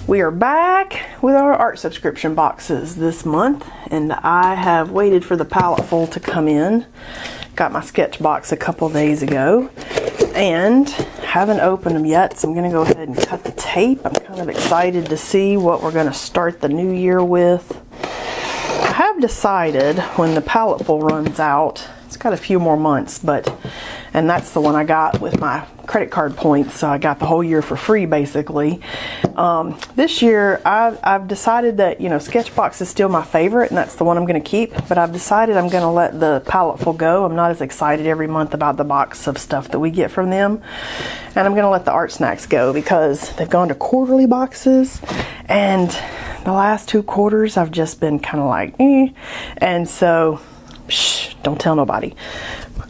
We are back with our art subscription boxes this month, and I have waited for the Palletful to come in. Got my sketch box a couple days ago and haven't opened them yet, so I'm going to go ahead and cut the tape. I'm kind of excited to see what we're going to start the new year with. I have decided when the Palletful runs out, it's got a few more months, and that's the one I got with my credit card points, so I got the whole year for free basically. This year I've decided that, you know, Sketchbox is still my favorite and that's the one I'm going to keep, but I've decided I'm going to let the Palletful go. I'm not as excited every month about the box of stuff that we get from them, and I'm going to let the Art Snacks go because they've gone to quarterly boxes, and the last 2 quarters I've just been kind of like and so shh, don't tell nobody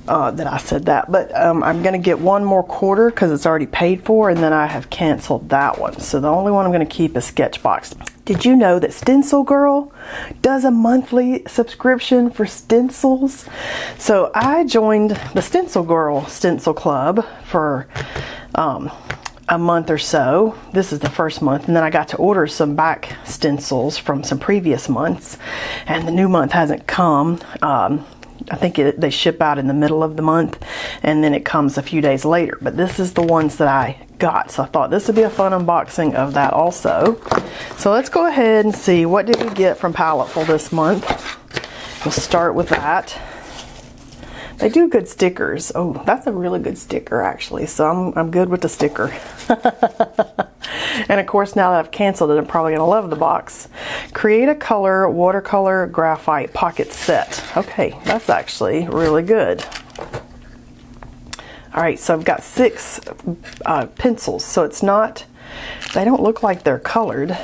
that I said that, but I'm going to get one more quarter because it's already paid for, and then I have canceled that one. So the only one I'm going to keep is Sketchbox. Did you know that Stencilgirl does a monthly subscription for stencils? So I joined the Stencilgirl Stencil Club for a month or so. This is the first month, and then I got to order some back stencils from some previous months, and the new month hasn't come. I think they ship out in the middle of the month, and then it comes a few days later. But this is the ones that I got, so I thought this would be a fun unboxing of that also. So let's go ahead and see, what did we get from Palletful this month. We'll start with that. They do good stickers. Oh, that's a really good sticker actually, so I'm good with the sticker. And of course, now that I've canceled it, I'm probably going to love the box. Create a color watercolor graphite pocket set. Okay, that's actually really good. All right, so I've got 6 pencils, so it's not, they don't look like they're colored.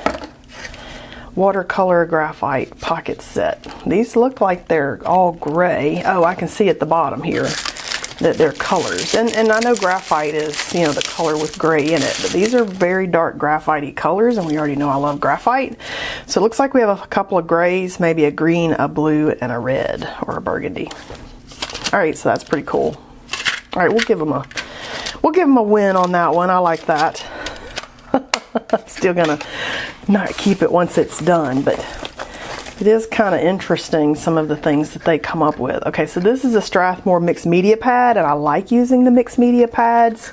Watercolor graphite pocket set. These look like they're all gray. Oh, I can see at the bottom here that they're colors, and I know graphite is, you know, the color with gray in it, but these are very dark graphite-y colors, and we already know I love graphite. So it looks like we have a couple of grays, maybe a green, a blue, and a red or a burgundy. All right, so that's pretty cool. All right, we'll give them a win on that one. I like that. I'm still gonna not keep it once it's done, but it is kind of interesting, some of the things that they come up with. Okay, so this is a Strathmore mixed media pad, and I like using the mixed media pads,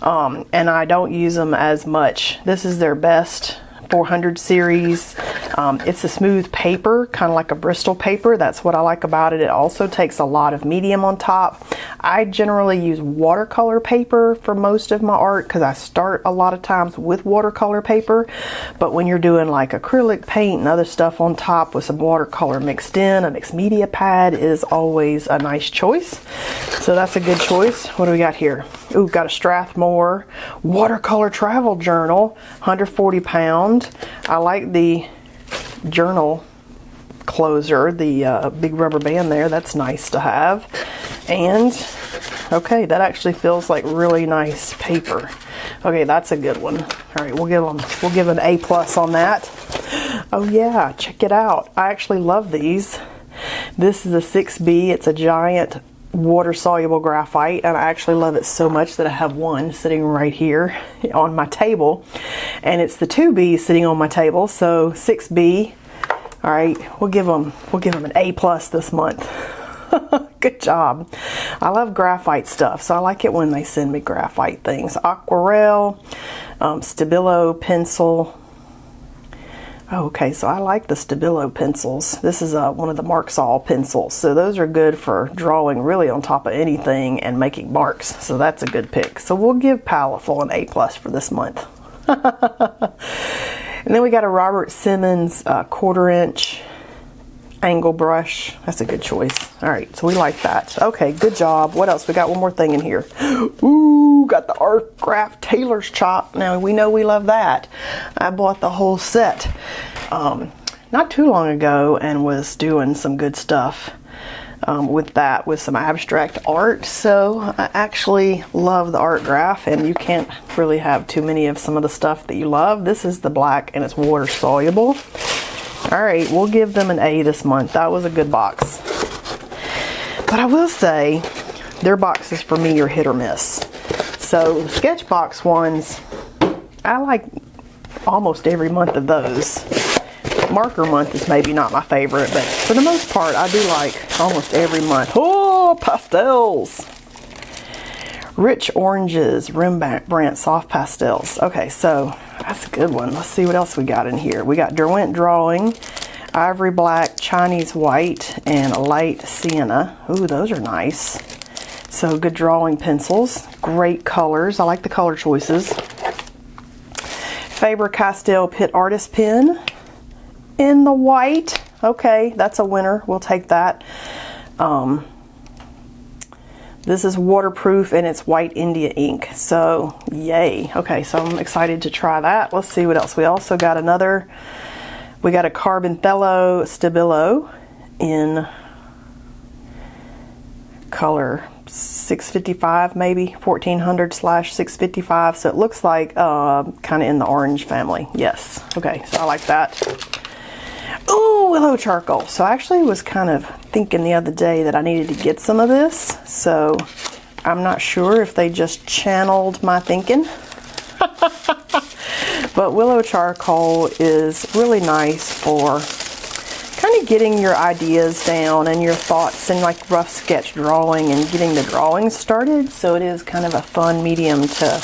and I don't use them as much. This is their best 400 series. It's a smooth paper, kind of like a Bristol paper. That's what I like about it. It also takes a lot of medium on top. I generally use watercolor paper for most of my art because I start a lot of times with watercolor paper, but when you're doing like acrylic paint and other stuff on top with some watercolor mixed in, a mixed media pad is always a nice choice. So that's a good choice. What do we got here? Ooh, got a Strathmore watercolor travel journal, 140 pound. I like the journal closer, the big rubber band there. That's nice to have. And okay, that actually feels like really nice paper. Okay, that's a good one. All right, we'll give an A+ on that. Oh yeah, check it out. I actually love these. This is a 6B. It's a giant water-soluble graphite, and I actually love it so much that I have one sitting right here on my table, and it's the 2B sitting on my table, so 6B. All right, we'll give them an A+ this month. Good job. I love graphite stuff, so I like it when they send me graphite things. Aquarelle, Stabilo pencil. Oh, okay, so I like the Stabilo pencils. This is one of the Marksall pencils, so those are good for drawing really on top of anything and making marks, so that's a good pick. So we'll give Palletful an A+ for this month. And then we got a Robert Simmons 1/4 inch angle brush. That's a good choice. All right, so we like that. Okay, good job. What else? We got one more thing in here. Ooh, got the Art Craft Tailor's Chalk. Now we know we love that. I bought the whole set not too long ago and was doing some good stuff with that, with some abstract art. So I actually love the Art Graph, and you can't really have too many of some of the stuff that you love. This is the black, and it's water soluble. All right, we'll give them an A this month. That was a good box. But I will say, their boxes for me are hit or miss. So the Sketchbox ones, I like almost every month of those. Marker month is maybe not my favorite, but for the most part, I do like almost every month. Oh, pastels! Rich oranges, Rembrandt soft pastels. Okay, so that's a good one. Let's see what else we got in here. We got Derwent Drawing, Ivory Black, Chinese White, and Light Sienna. Ooh, those are nice. So good drawing pencils. Great colors. I like the color choices. Faber-Castell Pitt Artist Pen in the white. Okay, that's a winner. We'll take that. This is waterproof and it's white India ink. So, yay. Okay, so I'm excited to try that. Let's see what else. We also got we got a Carboncello Stabilo in color 655, maybe 1400/655. So it looks like kind of in the orange family. Yes. Okay, so I like that. Ooh, willow charcoal. So I actually was kind of thinking the other day that I needed to get some of this. So I'm not sure if they just channeled my thinking. But willow charcoal is really nice for kind of getting your ideas down and your thoughts and like rough sketch drawing and getting the drawings started. So it is kind of a fun medium to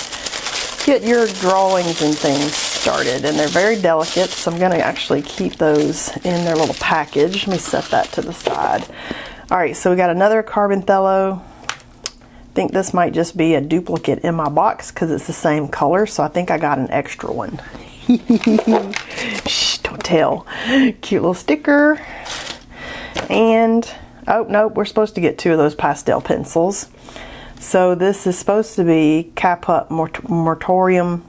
get your drawings and things started, and they're very delicate, so I'm going to actually keep those in their little package. Let me set that to the side. Alright, so we got another Carboncello. I think this might just be a duplicate in my box because it's the same color, so I think I got an extra one. Shh, don't tell. Cute little sticker. And, oh nope, we're supposed to get 2 of those pastel pencils. So this is supposed to be Caput Mortum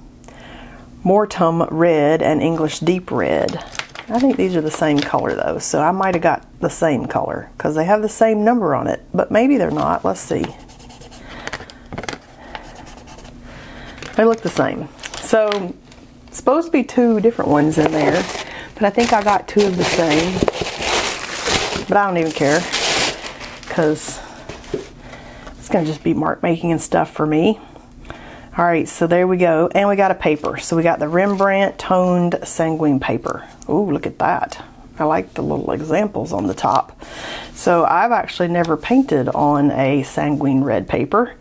Red and English Deep Red. I think these are the same color though, so I might have got the same color because they have the same number on it, but maybe they're not. Let's see. They look the same. So supposed to be 2 different ones in there, but I think I got 2 of the same. But I don't even care because it's going to just be mark making and stuff for me. Alright, so there we go. And we got a paper. So we got the Rembrandt Toned Sanguine paper. Ooh, look at that. I like the little examples on the top. So I've actually never painted on a sanguine red paper.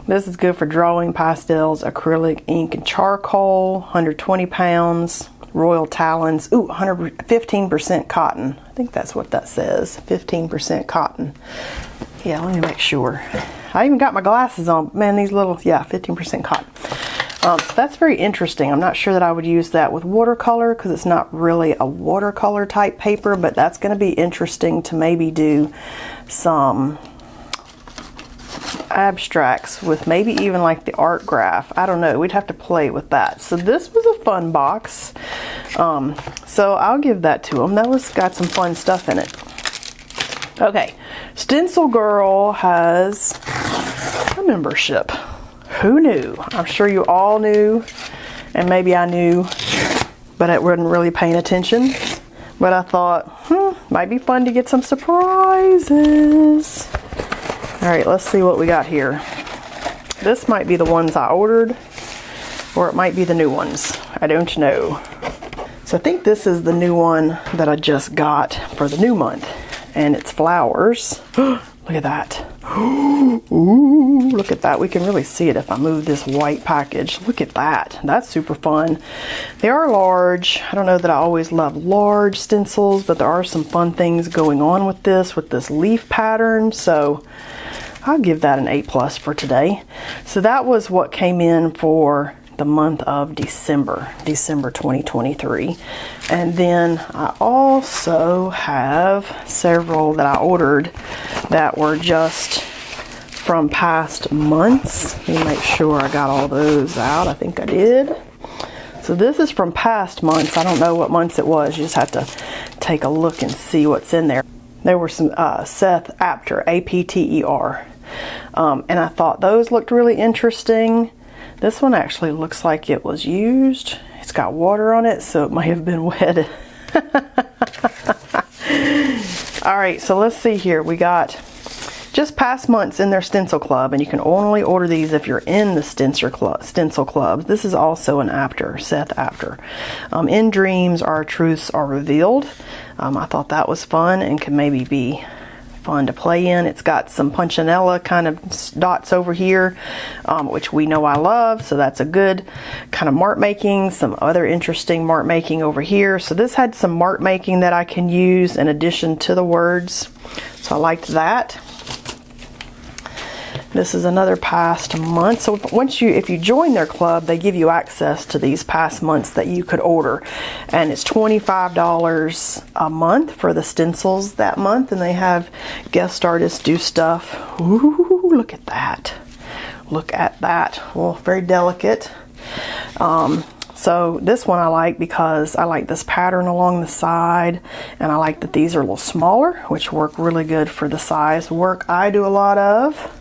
This is good for drawing pastels, acrylic, ink, and charcoal. 120 pounds. Royal Talons. Ooh, 15% cotton. I think that's what that says. 15% cotton. Yeah, let me make sure. I even got my glasses on. Man, these little, yeah, 15% cotton. So that's very interesting. I'm not sure that I would use that with watercolor because it's not really a watercolor type paper, but that's going to be interesting to maybe do some abstracts with maybe even like the art graph. I don't know. We'd have to play with that. So this was a fun box. So I'll give that to them. That was got some fun stuff in it. Okay, Stencilgirl has a membership. Who knew? I'm sure you all knew, and maybe I knew, but I wasn't really paying attention. But I thought, might be fun to get some surprises. All right, let's see what we got here. This might be the ones I ordered, or it might be the new ones. I don't know. So I think this is the new one that I just got for the new month. And it's flowers. Look at that. Ooh, look at that. We can really see it if I move this white package. Look at that. That's super fun. They are large. I don't know that I always love large stencils, but there are some fun things going on with this leaf pattern. So I'll give that an A+ for today. So that was what came in for the month of December 2023. And then I also have several that I ordered that were just from past months. Let me make sure I got all those out. I think I did. So this is from past months. I don't know what months it was. You just have to take a look and see what's in there. There were some Seth Apter, A-P-T-E-R. And I thought those looked really interesting. This one actually looks like it was used. It's got water on it, so it might have been wet. All right, so let's see here. We got just past months in their Stencil Club, and you can only order these if you're in the Stencil Club. This is also an after, Seth after. In dreams, our truths are revealed. I thought that was fun and could maybe be fun to play in. It's got some punchinella kind of dots over here, which we know I love, so that's a good kind of mark making. Some other interesting mark making over here. So this had some mark making that I can use in addition to the words, so I liked that. This is another past month. So if you join their club, they give you access to these past months that you could order, and it's $25 a month for the stencils that month, and they have guest artists do stuff. Ooh, look at that! Look at that! Well, very delicate. So this one I like because I like this pattern along the side, and I like that these are a little smaller, which work really good for the size work I do a lot of.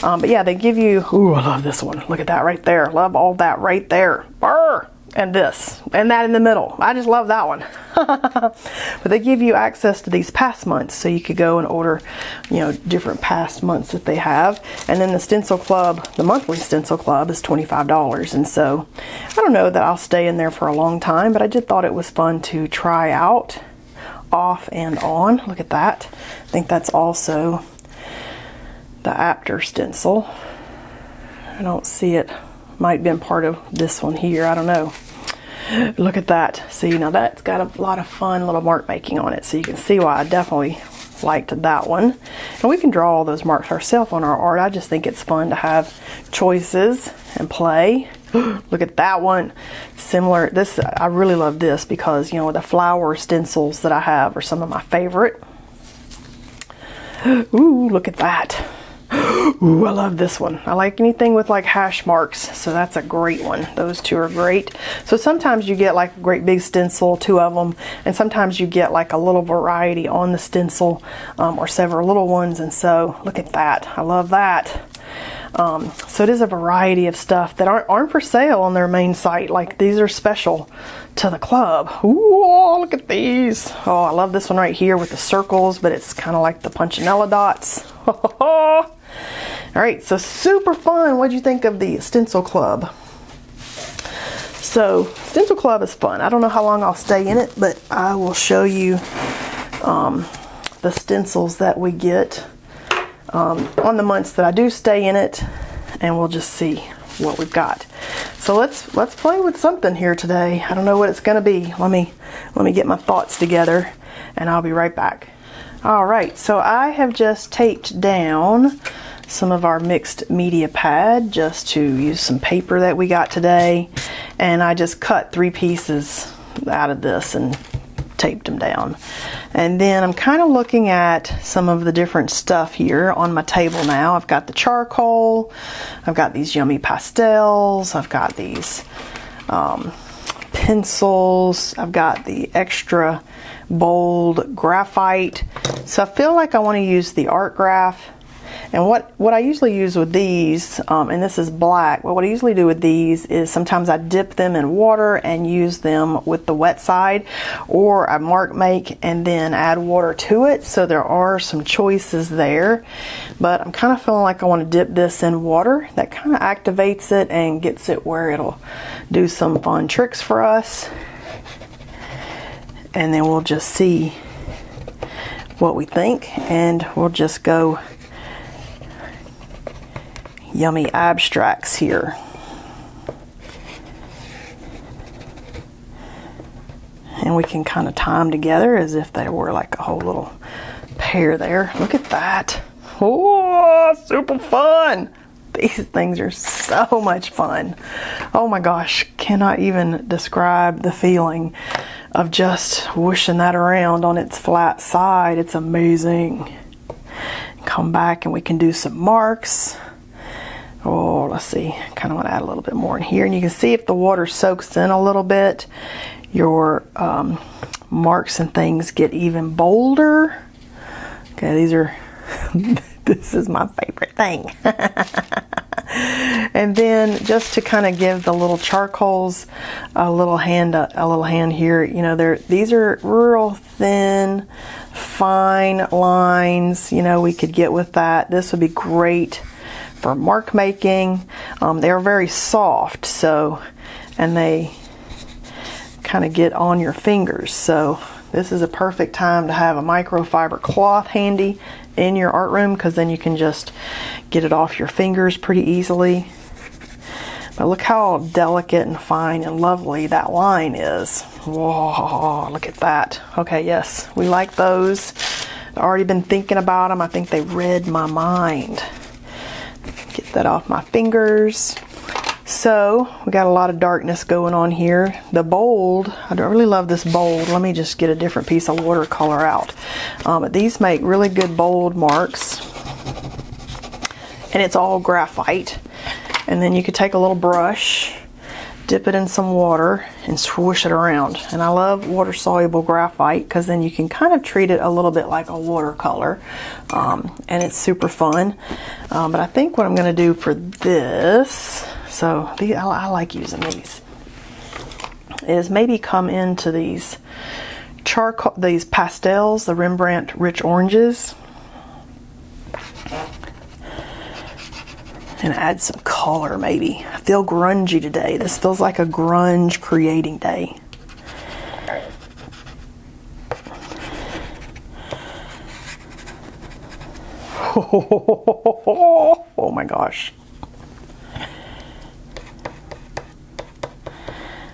But yeah, they give you, ooh, I love this one. Look at that right there. Love all that right there. Brr! And this, and that in the middle. I just love that one. But they give you access to these past months, so you could go and order, you know, different past months that they have. And then the Stencil Club, the monthly Stencil Club, is $25. And so I don't know that I'll stay in there for a long time, but I just thought it was fun to try out off and on. Look at that. I think that's also the after stencil. I don't see it. Might have been part of this one here. I don't know. Look at that. See, now that's got a lot of fun little mark making on it. So you can see why I definitely liked that one. And we can draw all those marks ourselves on our art. I just think it's fun to have choices and play. Look at that one. Similar. This, I really love this because, you know, the flower stencils that I have are some of my favorite. Ooh, look at that. Ooh, I love this one. I like anything with like hash marks, so that's a great one. Those two are great. So sometimes you get like a great big stencil, 2 of them, and sometimes you get like a little variety on the stencil, or several little ones. And so look at that. I love that. So it is a variety of stuff that aren't for sale on their main site. Like these are special to the club. Ooh, look at these. Oh, I love this one right here with the circles, but it's kind of like the punchinella dots. All right, so super fun. What do you think of the Stencil Club? So Stencil Club is fun. I don't know how long I'll stay in it, but I will show you the stencils that we get on the months that I do stay in it, and we'll just see what we've got. So let's play with something here today. I don't know what it's going to be. Let me get my thoughts together, and I'll be right back. All right, so I have just taped down some of our mixed media pad just to use some paper that we got today, and I just cut 3 pieces out of this and taped them down. And then I'm kind of looking at some of the different stuff here on my table now. I've got the charcoal, I've got these yummy pastels, I've got these pencils, I've got the extra bold graphite. So I feel like I want to use the art graph. And what I usually use with these, and this is black, but what I usually do with these is sometimes I dip them in water and use them with the wet side, or I mark make and then add water to it. So there are some choices there, but I'm kind of feeling like I want to dip this in water. That kind of activates it and gets it where it'll do some fun tricks for us. And then we'll just see what we think, and we'll just go yummy abstracts here. And we can kind of tie them together as if they were like a whole little pair there. Look at that. Oh, super fun. These things are so much fun. Oh my gosh, cannot even describe the feeling of just whooshing that around on its flat side. It's amazing. Come back and we can do some marks. Oh, let's see. Kind of want to add a little bit more in here. And you can see if the water soaks in a little bit, your marks and things get even bolder. Okay, these are, this is my favorite thing. And then just to kind of give the little charcoals a little hand here, you know, these are real thin, fine lines, you know, we could get with that. This would be great for mark making. They're very soft, so, and they kind of get on your fingers. So this is a perfect time to have a microfiber cloth handy in your art room, because then you can just get it off your fingers pretty easily. But look how delicate and fine and lovely that line is. Whoa, look at that. Okay, yes, we like those. I've already been thinking about them. I think they read my mind. Get that off my fingers. So we got a lot of darkness going on here. The bold, I don't really love this bold. Let me just get a different piece of watercolor out. But these make really good bold marks. And it's all graphite. And then you could take a little brush, dip it in some water, and swoosh it around. And I love water-soluble graphite because then you can kind of treat it a little bit like a watercolor. And it's super fun. But I think what I'm going to do for this, so I like using these, is maybe come into these charcoal, these pastels, the Rembrandt Rich Oranges, and add some color maybe. I feel grungy today. This feels like a grunge creating day. Oh my gosh.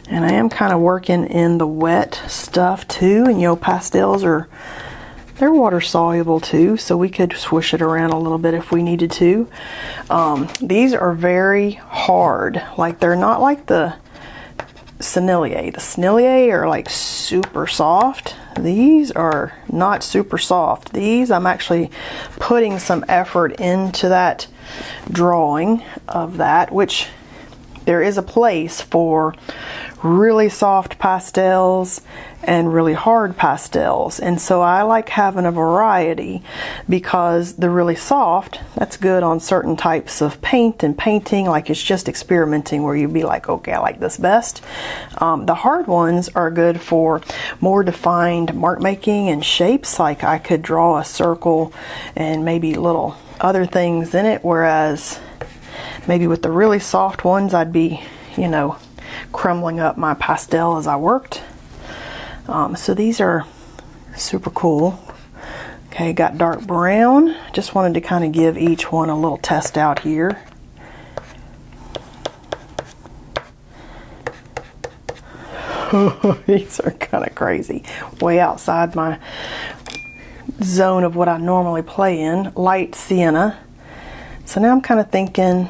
And I am kind of working in the wet stuff too, and you know, pastels are, they're water soluble too, so we could swoosh it around a little bit if we needed to. These are very hard. Like, they're not like the Sennelier. The Sennelier are like super soft. These are not super soft. These, I'm actually putting some effort into that drawing of that, which there is a place for really soft pastels and really hard pastels, and so I like having a variety, because the really soft, that's good on certain types of paint and painting, like it's just experimenting where you'd be like, okay, I like this best. The hard ones are good for more defined mark making and shapes, like I could draw a circle and maybe little other things in it, whereas maybe with the really soft ones I'd be, you know, crumbling up my pastel as I worked. So these are super cool. Okay, got dark brown. Just wanted to kind of give each one a little test out here. These are kind of crazy. Way outside my zone of what I normally play in. Light sienna. So now I'm kind of thinking,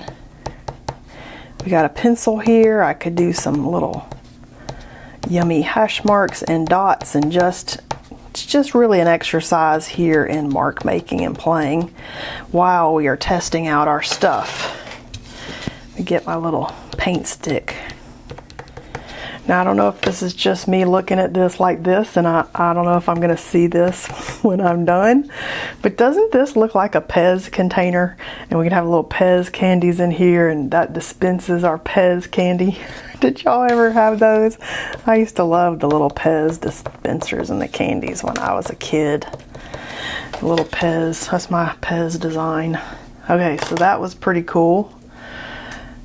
we got a pencil here. I could do some little yummy hash marks and dots, and it's just really an exercise here in mark making and playing while we are testing out our stuff. Let me get my little paint stick. Now I don't know if this is just me looking at this like this, and I don't know if I'm going to see this when I'm done, but doesn't this look like a Pez container? And we can have little Pez candies in here, and that dispenses our Pez candy. Did y'all ever have those? I used to love the little Pez dispensers and the candies when I was a kid. The little Pez, that's my Pez design. Okay, so that was pretty cool.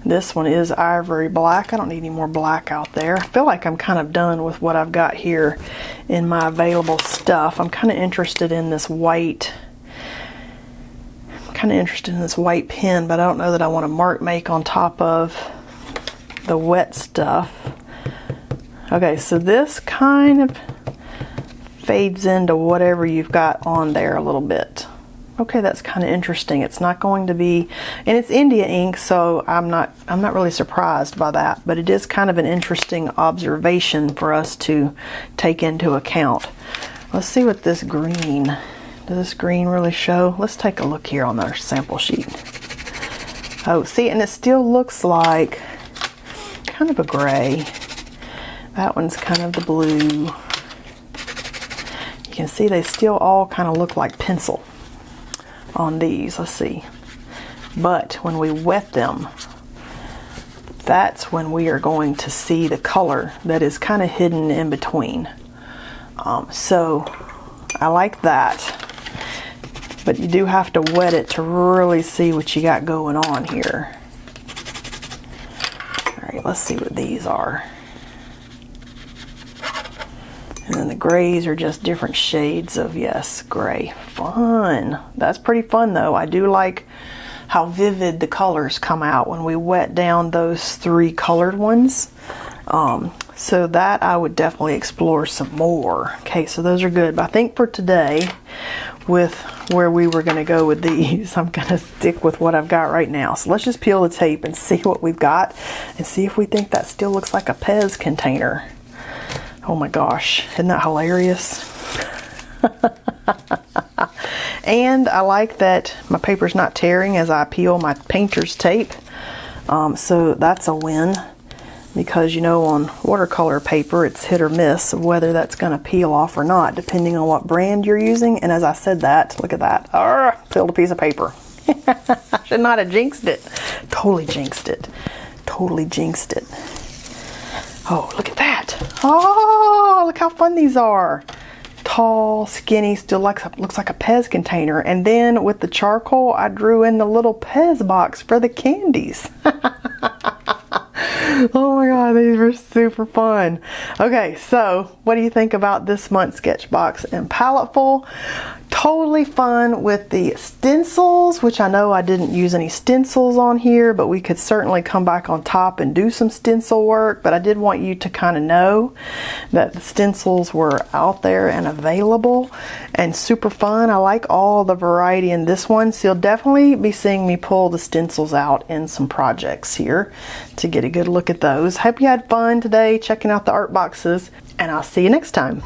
This one is ivory black. I don't need any more black out there. I feel like I'm kind of done with what I've got here in my available stuff. I'm kind of interested in this white. I'm kind of interested in this white pen, but I don't know that I want to mark make on top of the wet stuff. Okay, so this kind of fades into whatever you've got on there a little bit. Okay, that's kind of interesting. It's not going to be, and it's India ink, so I'm not really surprised by that, but it is kind of an interesting observation for us to take into account. Let's see what this green, does this green really show? Let's take a look here on our sample sheet. Oh, see, and it still looks like kind of a gray. That one's kind of the blue. You can see they still all kind of look like pencil on these. Let's see. But when we wet them, that's when we are going to see the color that is kind of hidden in between. So I like that. But you do have to wet it to really see what you got going on here. All right, let's see what these are. And then the grays are just different shades of, yes, gray. Fun. That's pretty fun though. I do like how vivid the colors come out when we wet down those 3 colored ones. So that I would definitely explore some more. Okay, so those are good. But I think for today, with where we were going to go with these, I'm going to stick with what I've got right now. So let's just peel the tape and see what we've got and see if we think that still looks like a Pez container. Oh my gosh, isn't that hilarious? And I like that my paper's not tearing as I peel my painter's tape. So that's a win, because you know on watercolor paper it's hit or miss of whether that's going to peel off or not depending on what brand you're using. And as I said that, look at that, peeled a piece of paper. I should not have jinxed it. Totally jinxed it. Totally jinxed it. Oh, look at that. Oh, look how fun these are. Tall, skinny, still looks like a Pez container. And then with the charcoal, I drew in the little Pez box for the candies. Oh my god, these were super fun. Okay, so what do you think about this month's Sketchbox and Palletful? Totally fun with the stencils, which I know I didn't use any stencils on here, but we could certainly come back on top and do some stencil work. But I did want you to kind of know that the stencils were out there and available and super fun. I like all the variety in this one, so you'll definitely be seeing me pull the stencils out in some projects here to get a good look at those. Hope you had fun today checking out the art boxes, and I'll see you next time.